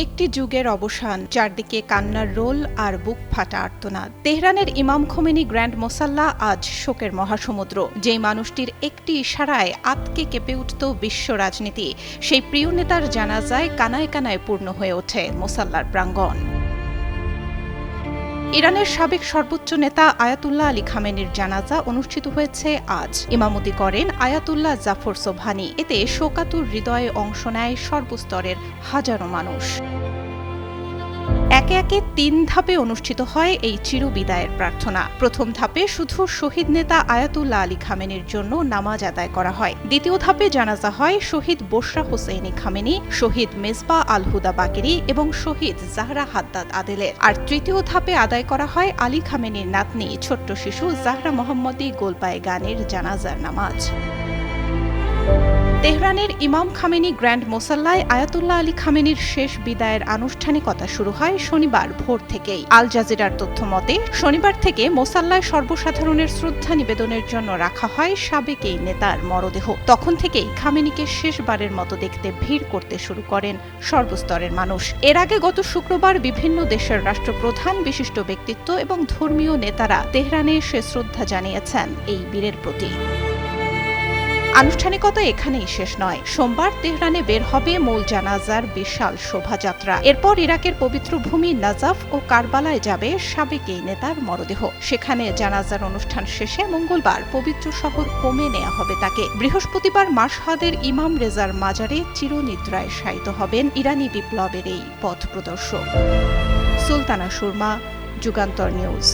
একটি যুগের অবসান, চারদিকে কান্নার রোল আর বুক ফাটা আর্তনাদ। তেহরানের ইমাম খোমেনি গ্র্যান্ড মোসাল্লা আজ শোকের মহাসমুদ্র। যেই মানুষটির একটি ইশারায় আতকে কেঁপে উঠত বিশ্ব রাজনীতি, সেই প্রিয় নেতার জানাজায় কানায় কানায় পূর্ণ হয়ে ওঠে মোসাল্লার প্রাঙ্গণ। ইরানের সাবেক সর্বোচ্চ নেতা আয়াতুল্লাহ আলী খামেনির জানাজা অনুষ্ঠিত হয়েছে আজ। ইমামতি করেন আয়াতুল্লাহ জাফর সোবহানি। এতে শোকাতুর হৃদয়ে অংশ নেয় সর্বস্তরের হাজারো মানুষ। একে একে ৩ ধাপে অনুষ্ঠিত হয় এই চিরবিদায়ের প্রার্থনা। প্রথম ধাপে শুধু শহীদ নেতা আয়াতুল্লাহ আলী খামেনির জন্য নামাজ আদায় করা হয়। দ্বিতীয় ধাপে জানাজা হয় শহীদ বোশরা হোসেইনি খামেনি, শহীদ মেজবা আল হুদা বাকেরি এবং শহীদ জাহরা হাদ্দাদ আদেলের। আর তৃতীয় ধাপে আদায় করা হয় আলী খামেনির নাতনি ছোট্ট শিশু জাহরা মোহাম্মদী গোলপায়েগানের জানাজার নামাজ। তেহরানের ইমাম খামেনি গ্র্যান্ড মোসাল্লায় আয়াতুল্লাহ আলী খামেনির শেষ বিদায়ের আনুষ্ঠানিকতা শুরু হয় শনিবার ভোর থেকেই। আল জাজিরার তথ্য মতে শনিবার থেকে মোসাল্লায় সর্বসাধারণের শ্রদ্ধা নিবেদনের জন্য রাখা হয় সাবেক এই নেতার মরদেহ। তখন থেকেই খামেনিকে শেষবারের মতো দেখতে ভিড় করতে শুরু করেন সর্বস্তরের মানুষ। এর আগে গত শুক্রবার বিভিন্ন দেশের রাষ্ট্রপ্রধান, বিশিষ্ট ব্যক্তিত্ব এবং ধর্মীয় নেতারা তেহরানে এসে শ্রদ্ধা জানিয়েছেন এই বীরের প্রতি। আনুষ্ঠানিকতা এখানেই শেষ নয়। সোমবার তেহরানে বের হবে মূল জানাজার বিশাল শোভাযাত্রা। এরপর ইরাকের পবিত্র ভূমি নাজাফ ও কারবালায় যাবে সাবেক এই নেতার মরদেহ। সেখানে জানাজার অনুষ্ঠান শেষে মঙ্গলবার পবিত্র শহর কোমে নেওয়া হবে তাকে। বৃহস্পতিবার মাশহাদের ইমাম রেজার মাজারে চিরনিদ্রায় শায়িত হবেন ইরানি বিপ্লবের এই পথ প্রদর্শক। সুলতানা সুরমা, যুগান্তর নিউজ।